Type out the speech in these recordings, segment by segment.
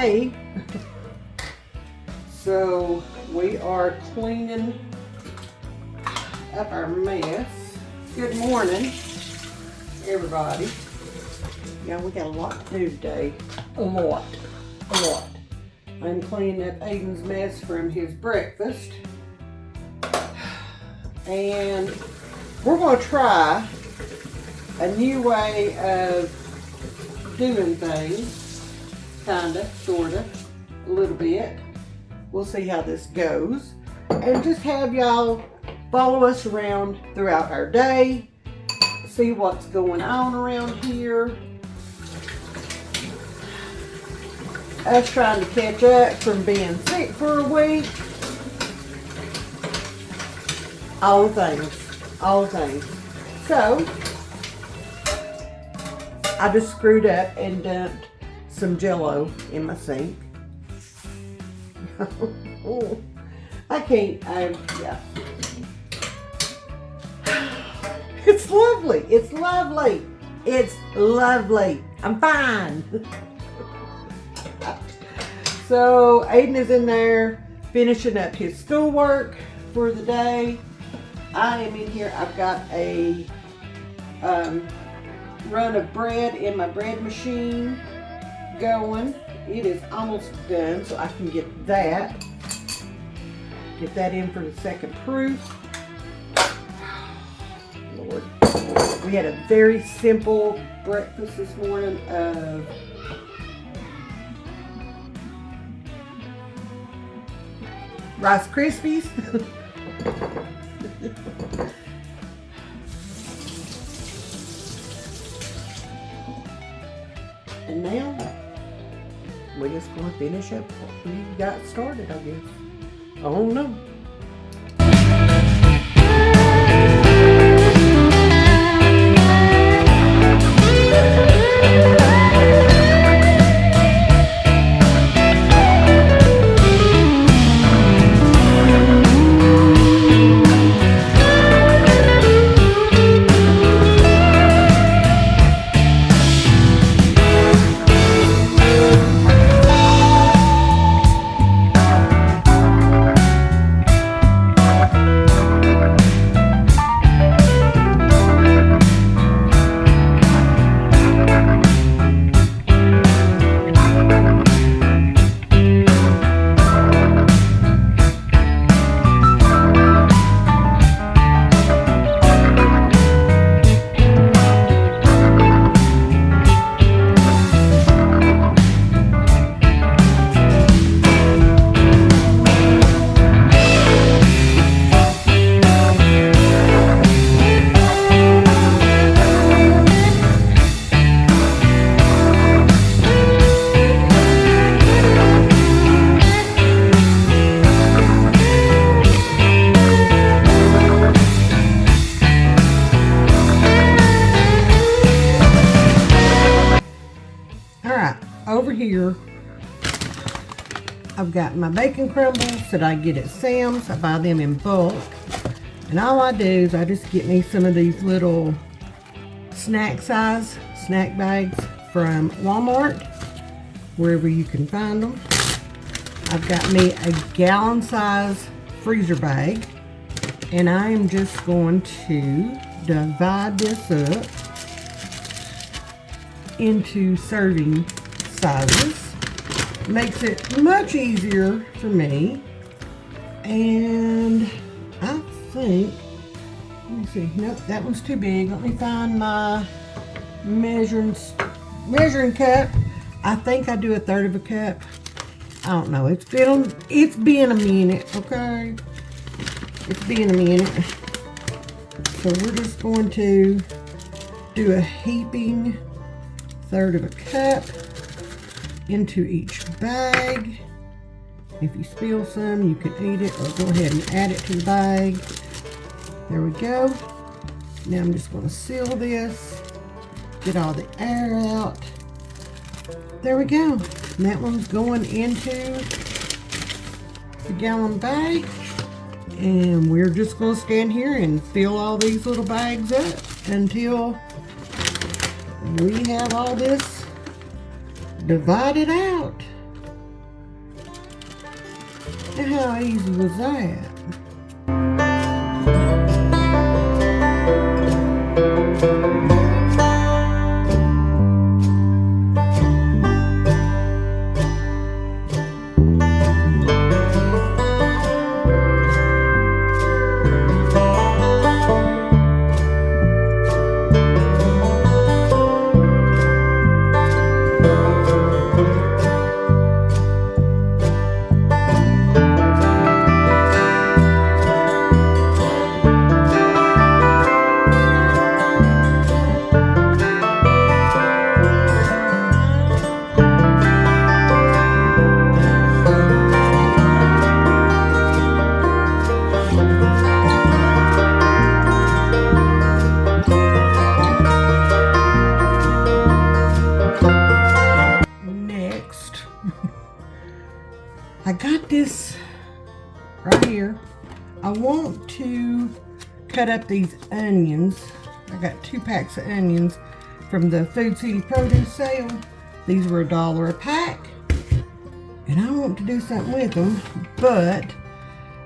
day. So we are cleaning up our mess. Good morning, everybody. Yeah, we got a lot to do today. A lot. I'm cleaning up Aiden's mess from his breakfast. And we're going to try a new way of doing things. Kinda, sorta, a little bit. We'll see how this goes. And just have y'all follow us around throughout our day. See what's going on around here. Us trying to catch up from being sick for a week. All the things. So, I just screwed up and dumped some Jell-O in my sink. Yeah. It's lovely. I'm fine. So Aiden is in there finishing up his schoolwork for the day. I am in here. I've got a run of bread in my bread machine going. It is almost done, so I can get that in for the second proof. Lord. We had a very simple breakfast this morning of Rice Krispies. And now we're just going to finish up what we got started, I guess. Oh no. Over here, I've got my bacon crumbles that I get at Sam's. I buy them in bulk. And all I do is I just get me some of these little snack bags from Walmart, wherever you can find them. I've got me a gallon size freezer bag. And I am just going to divide this up into serving sizes. Makes it much easier for me. And I think, let me see, nope, that one's too big. Let me find my measuring cup. I think I do a third of a cup. I don't know. It's been a minute, okay? It's been a minute. So we're just going to do a heaping third of a cup into each bag. If you spill some, you can eat it, or go ahead and add it to the bag. There we go. Now I'm just going to seal this, get all the air out. There we go. And that one's going into the gallon bag. And we're just going to stand here and fill all these little bags up until we have all this divided out. Now, how easy was that? I got this right here. I want to cut up these onions. I got 2 packs of onions from the Food City produce sale. These were $1 a pack. And I want to do something with them, but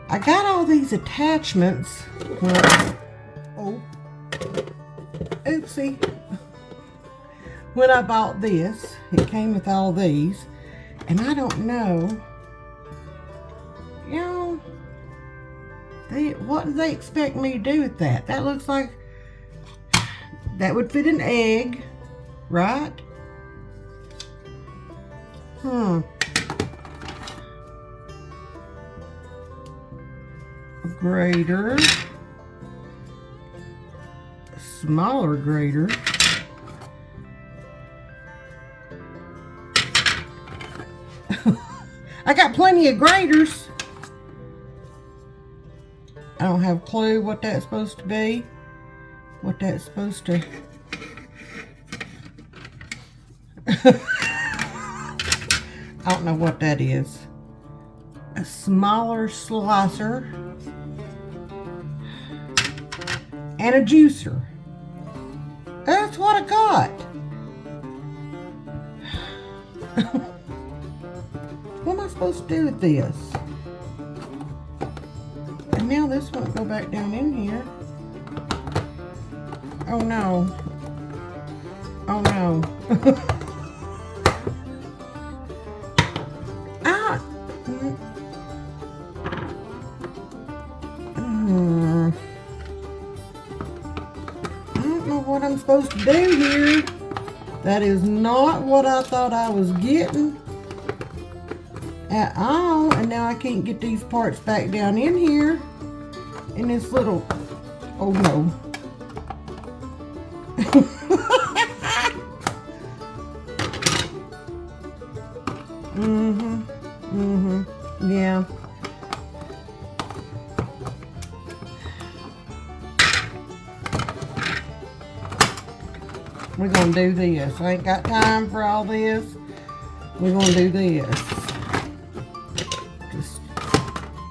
I got all these attachments. Oh, oopsie. When I bought this, it came with all these, and I don't know, you know, what do they expect me to do with that? That looks like that would fit an egg, right? A grater, a smaller grater. I got plenty of graters. I don't have a clue what that's supposed to be. What that's supposed to... I don't know what that is. A smaller slicer. And a juicer. That's what I got. What am I supposed to do with this? And now this won't go back down in here. Oh no. Oh no. Ah! I don't know what I'm supposed to do here. That is not what I thought I was getting at all, and now I can't get these parts back down in here in this little, oh no. Yeah. We're gonna do this. I ain't got time for all this. We're gonna do this.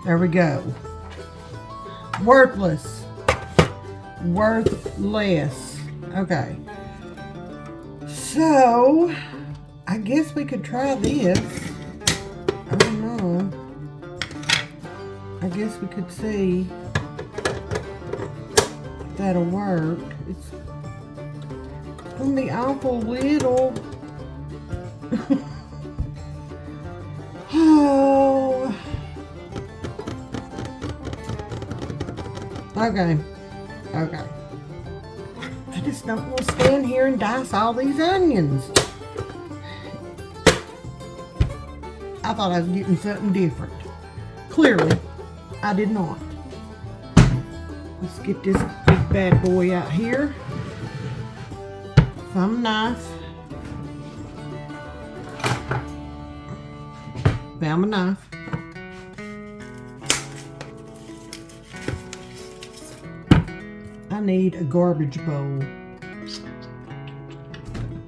There we go. Worthless. Worthless. Okay. So, I guess we could try this. I don't know. I guess we could see if that'll work. It's gonna be awful little. Oh. Okay. Okay. I just don't want to stand here and dice all these onions. I thought I was getting something different. Clearly, I did not. Let's get this big bad boy out here. Some knife. Found my knife. I need a garbage bowl.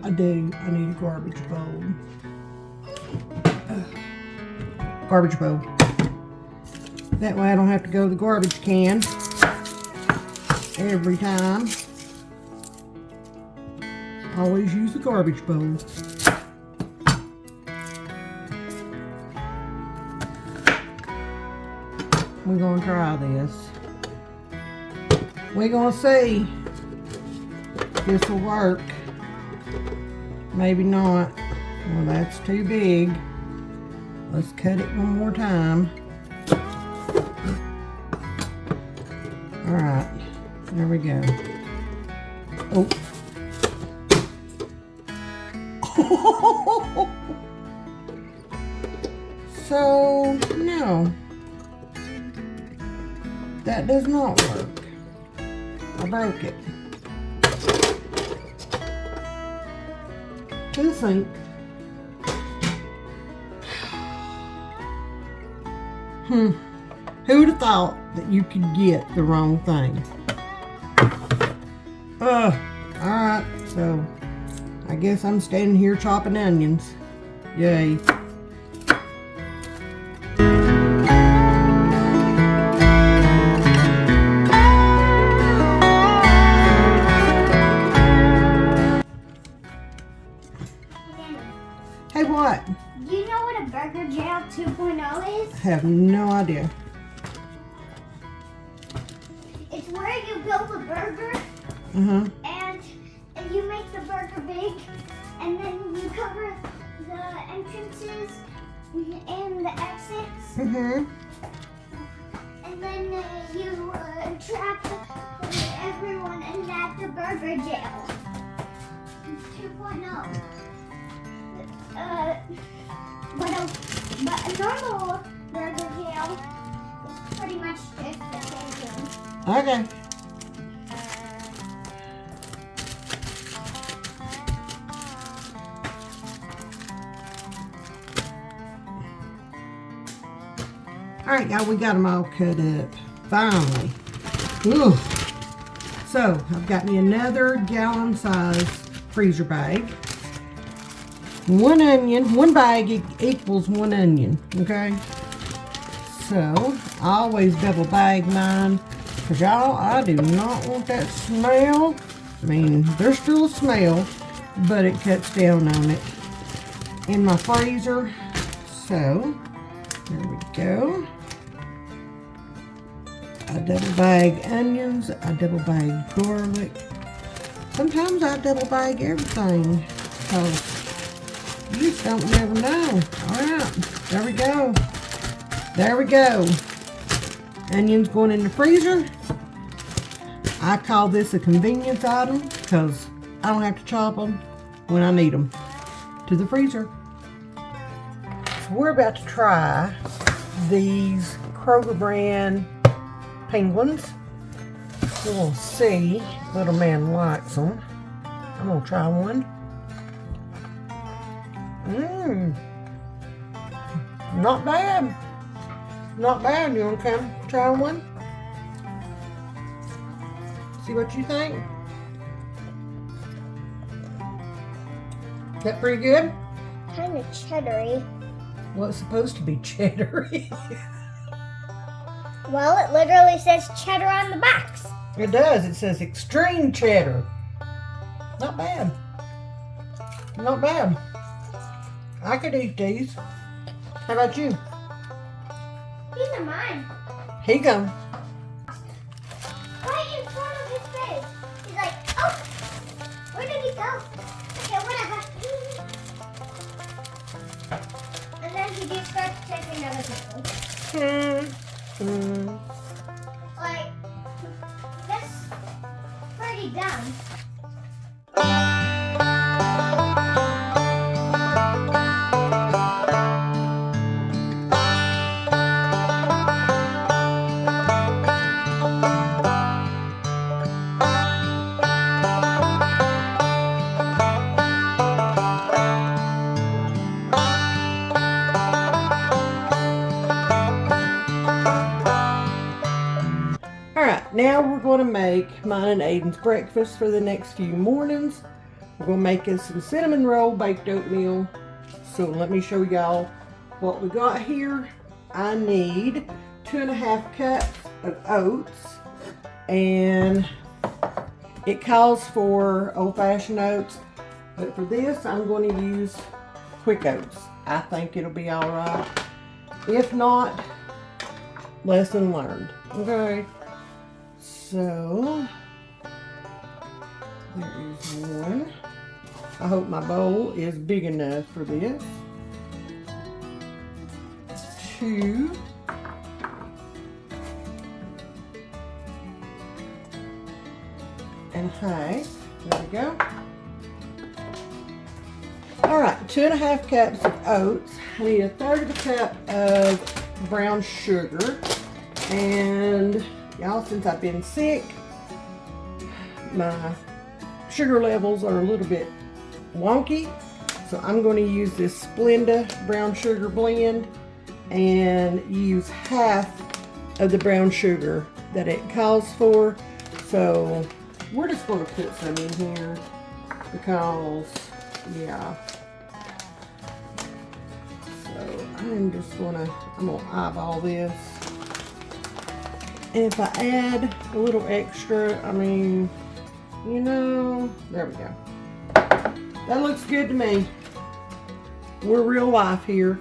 I do. I need a garbage bowl. Garbage bowl. That way I don't have to go to the garbage can every time. Always use the garbage bowl. we're gonna try this. We're gonna see if this will work. Maybe not. Well, that's too big. Let's cut it one more time. Alright, there we go. Oh. So, no. That does not work. I broke it. To the sink. Who would have thought that you could get the wrong thing? Alright, so I guess I'm standing here chopping onions. Yay. Hey, what? Do you know what a burger jail 2.0 is? I have no idea. It's where you build a burger and you make the burger big, and then you cover the entrances and the exits, and then you trap everyone in that the burger jail 2.0. But a normal burger jail is pretty much just the same thing. Okay. Alright, y'all, we got them all cut up. Finally. Ooh. So, I've got me another gallon size freezer bag. One onion, one bag equals one onion, okay? So, I always double bag mine, because y'all, I do not want that smell. I mean, there's still a smell, but it cuts down on it in my freezer. So, there we go. I double bag onions, I double bag garlic. Sometimes I double bag everything, because you just don't never know. Alright, there we go. There we go. Onions going in the freezer. I call this a convenience item because I don't have to chop them when I need them. To the freezer. So we're about to try these Kroger brand penguins. We'll see. Little man likes them. I'm going to try one. Not bad. Not bad. You want to come try one? See what you think? Is that pretty good? Kind of cheddary. Well, it's supposed to be cheddary. Well, it literally says cheddar on the box. It does. It says extreme cheddar. Not bad. Not bad. I could eat these. How about you? These are mine. Here you go. Right in front of his face. He's like, oh, where did he go? Okay, whatever. And then he just starts checking other people. Like, that's pretty dumb. Now we're going to make mine and Aiden's breakfast for the next few mornings. We're going to make us some cinnamon roll baked oatmeal. So let me show y'all what we got here. I need 2.5 cups of oats, and it calls for old-fashioned oats, but for this I'm going to use quick oats. I think it'll be all right. If not, lesson learned. Okay. So, there is one. I hope my bowl is big enough for this. 2. And half. There we go. Alright, 2.5 cups of oats. I need 1/3 of a cup of brown sugar. And y'all, since I've been sick, my sugar levels are a little bit wonky. So I'm going to use this Splenda brown sugar blend and use half of the brown sugar that it calls for. So we're just going to put some in here because, yeah. So I'm gonna eyeball this. And if I add a little extra, I mean, you know, there we go. That looks good to me. We're real life here,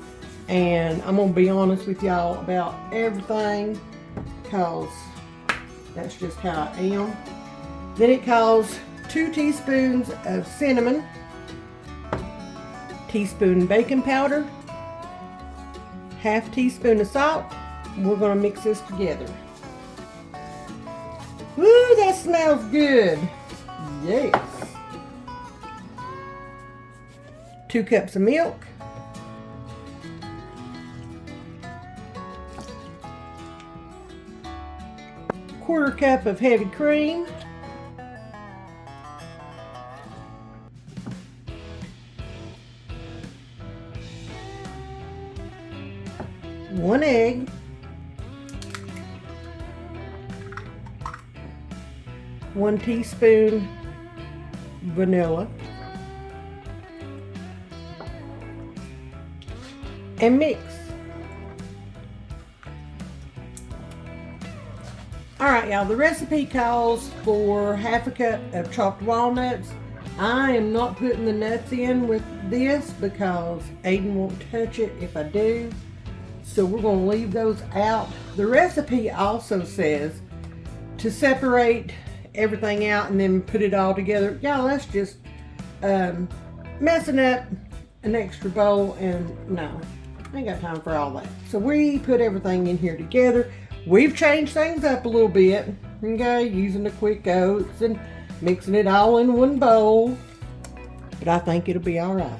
and I'm gonna be honest with y'all about everything because that's just how I am. Then it calls 2 teaspoons of cinnamon, teaspoon baking powder, 1/2 teaspoon of salt. We're gonna mix this together. Woo, that smells good. Yes. 2 cups of milk. 1/4 cup of heavy cream. 1 egg. 1 teaspoon vanilla. And mix. Alright y'all, the recipe calls for 1/2 cup of chopped walnuts. I am not putting the nuts in with this because Aiden won't touch it if I do. So we're going to leave those out. The recipe also says to separate everything out and then put it all together. Y'all, that's just messing up an extra bowl, and no, I ain't got time for all that. So we put everything in here together. We've changed things up a little bit, okay, using the quick oats and mixing it all in one bowl. But I think it'll be all right.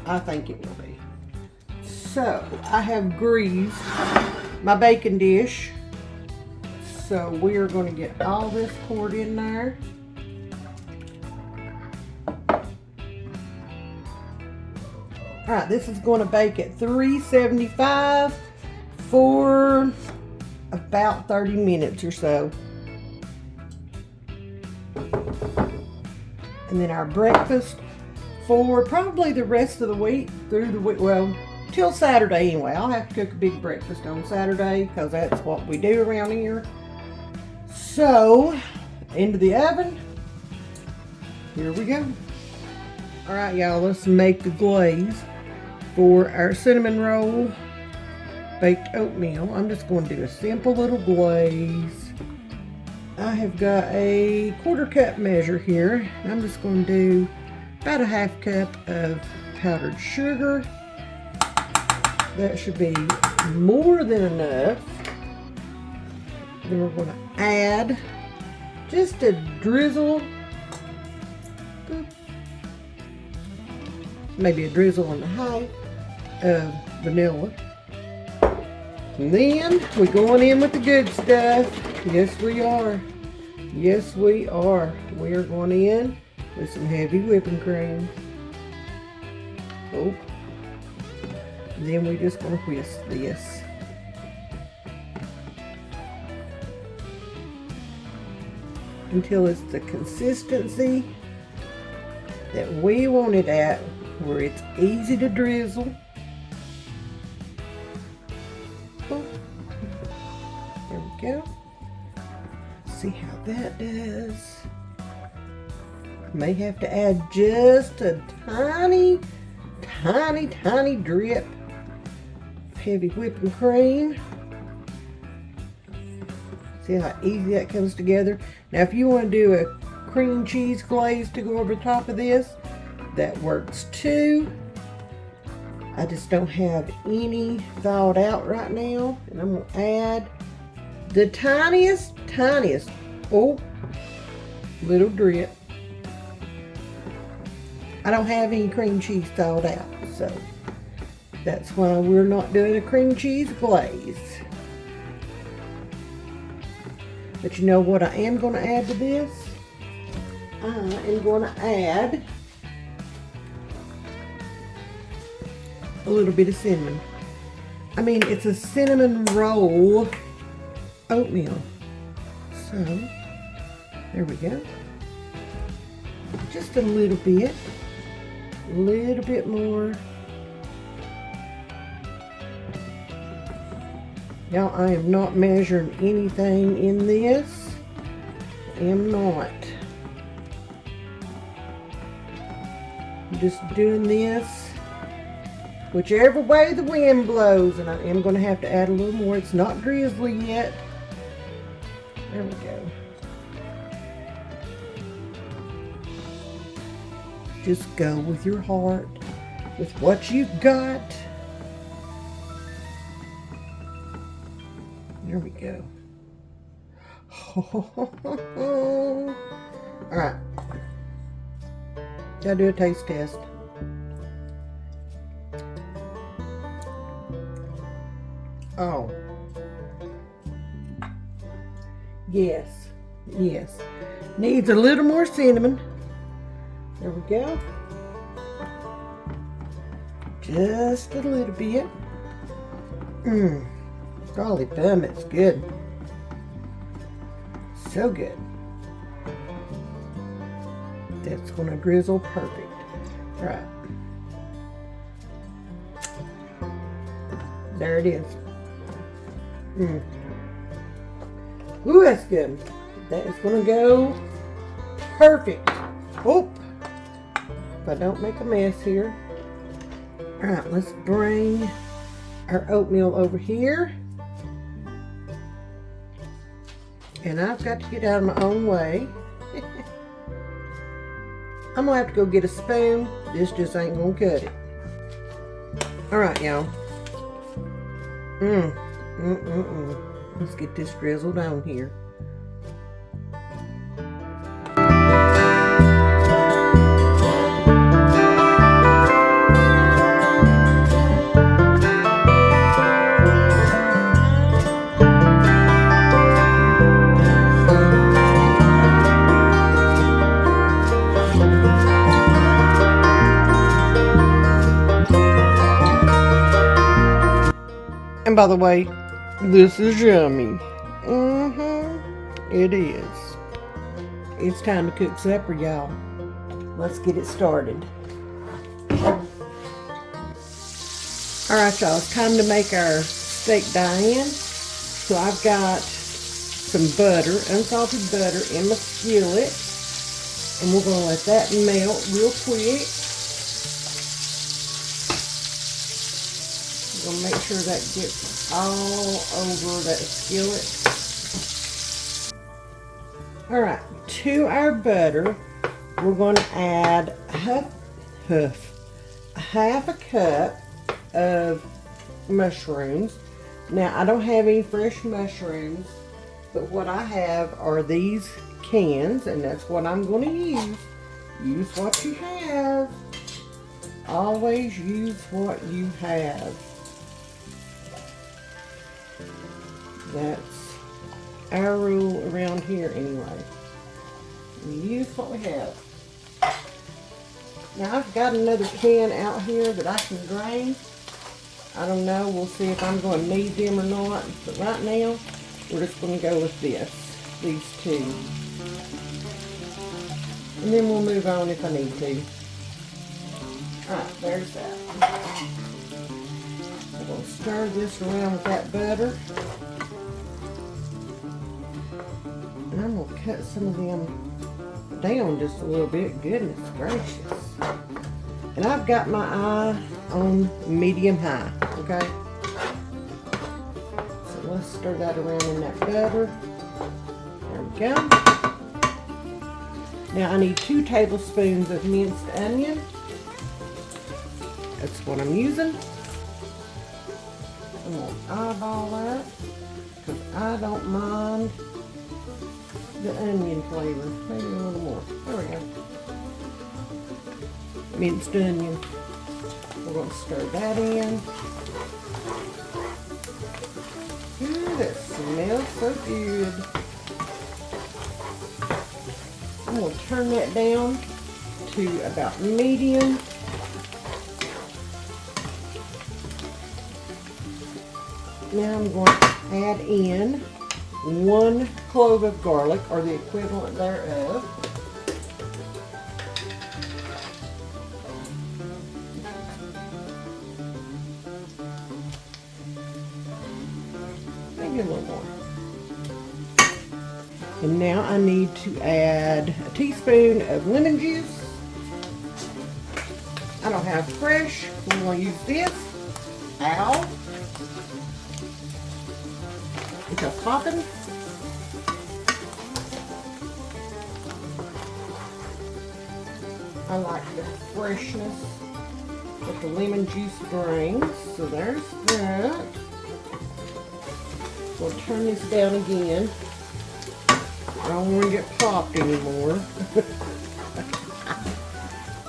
I think it will be. So I have greased my baking dish. So we are going to get all this poured in there. All right, this is going to bake at 375 for about 30 minutes or so. And then our breakfast for probably the rest of the week, through the week, well, till Saturday anyway. I'll have to cook a big breakfast on Saturday because that's what we do around here. So, into the oven. Here we go. All right, y'all, let's make the glaze for our cinnamon roll baked oatmeal. I'm just going to do a simple little glaze. I have got a 1/4 cup measure here. I'm just going to do about a 1/2 cup of powdered sugar. That should be more than enough. Then we're going to add just a drizzle, maybe a drizzle and a half of vanilla. And then we're going in with the good stuff. Yes, we are. Yes, we are. We are going in with some heavy whipping cream. Oh. And then we're just going to whisk this. Until it's the consistency that we want it at, where it's easy to drizzle. Oh. There we go. See how that does. May have to add just a tiny drip of heavy whipping cream. See how easy that comes together? Now if you want to do a cream cheese glaze to go over the top of this, that works too. I just don't have any thawed out right now. And I'm going to add the tiniest, little drip. I don't have any cream cheese thawed out, so that's why we're not doing a cream cheese glaze. But you know what I am going to add to this? I am going to add a little bit of cinnamon. I mean, it's a cinnamon roll oatmeal. So, there we go. Just a little bit more. Y'all, I am not measuring anything in this. I am not. I'm just doing this whichever way the wind blows, and I am going to have to add a little more. It's not drizzly yet. There we go. Just go with your heart, with what you've got. There we go. Alright. Gotta do a taste test. Oh. Yes. Needs a little more cinnamon. There we go. Just a little bit. Golly bum, it's good. So good. That's gonna drizzle perfect. All right. There it is. Ooh, that's good. That is gonna go perfect. Oh, if I don't make a mess here. All right, let's bring our oatmeal over here. And I've got to get out of my own way. I'm gonna have to go get a spoon. This just ain't gonna cut it. All right, y'all. Let's get this drizzled on here. And by the way, this is yummy. It is. It's time to cook supper, y'all. Let's get it started. Alright, y'all, it's time to make our steak Diane. So I've got some butter, unsalted butter in my skillet. And we're going to let that melt real quick. We're going to make sure that gets all over that skillet. Alright, to our butter, we're going to add half a cup of mushrooms. Now, I don't have any fresh mushrooms, but what I have are these cans, and that's what I'm going to use. Use what you have. Always use what you have. That's our rule around here anyway. We use what we have. Now I've got another can out here that I can drain. I don't know, we'll see if I'm going to need them or not. But right now, we're just going to go with these two. And then we'll move on if I need to. Alright, there's that. We'll stir this around with that butter. And I'm going to cut some of them down just a little bit. Goodness gracious. And I've got my eye on medium high, okay? So let's stir that around in that butter. we go. Now I need 2 tablespoons of minced onion. That's what I'm using. I'm going to eyeball that because I don't mind the onion flavor. Maybe a little more. There we go. Minced onion. We're going to stir that in. Ooh, that smells so good. I'm going to turn that down to about medium. Now I'm going to add in 1 clove of garlic, or the equivalent thereof. Maybe a little more. And now I need to add a teaspoon of lemon juice. I don't have fresh. We're going to use this. Ow. It's a popping. I like the freshness that the lemon juice brings. So there's that. We'll turn this down again. I don't want to get popped anymore.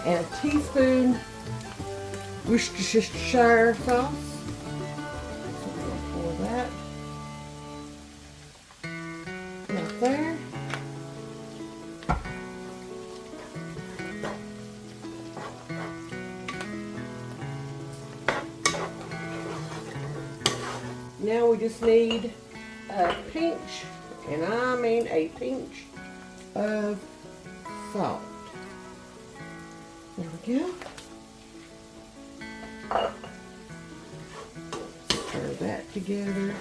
And a teaspoon Worcestershire sauce. So we're going to pour that right there. Now we just need a pinch, and I mean a pinch of salt. There we go. Stir that together.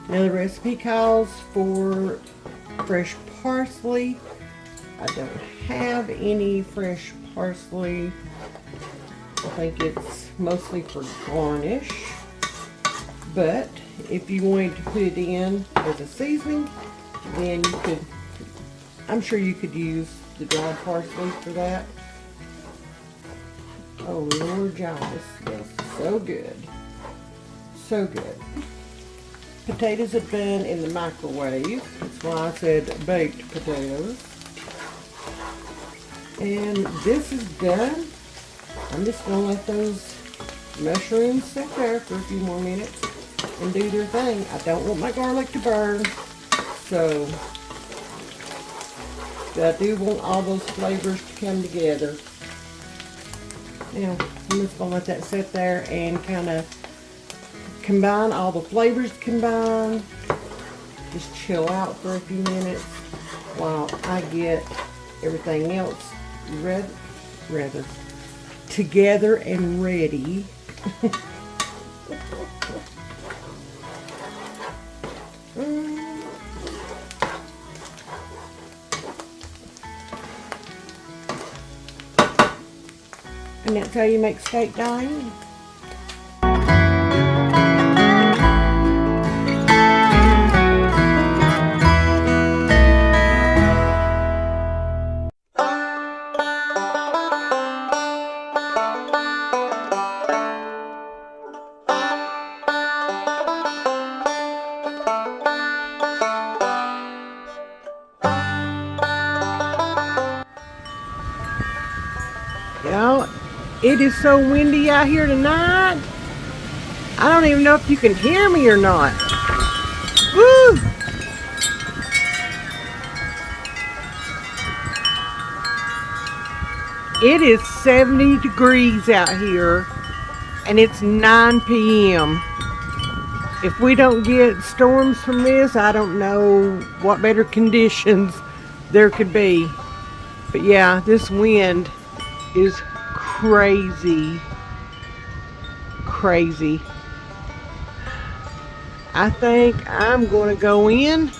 Now the recipe calls for fresh parsley. I don't have any fresh parsley. I think it's mostly for garnish. But if you wanted to put it in as a seasoning, then you could, I'm sure you could use the dried parsley for that. Oh Lord, y'all, this smells so good. So good. Potatoes have been in the microwave. That's why I said baked potatoes. And this is done. I'm just going to let those mushrooms sit there for a few more minutes and do their thing. I don't want my garlic to burn, so but I do want all those flavors to come together. Now, I'm just going to let that sit there and kind of combine all the flavors combine. Just chill out for a few minutes while I get everything else rather together and ready. And that's how you make steak, Diane. Y'all, it is so windy out here tonight. I don't even know if you can hear me or not. Woo! It is 70 degrees out here, and it's 9 p.m. If we don't get storms from this, I don't know what better conditions there could be. But yeah, this wind is crazy. Crazy. I think I'm going to go in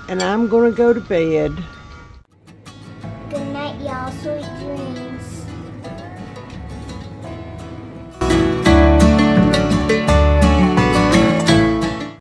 and I'm going to go to bed. Good night, y'all. Sweet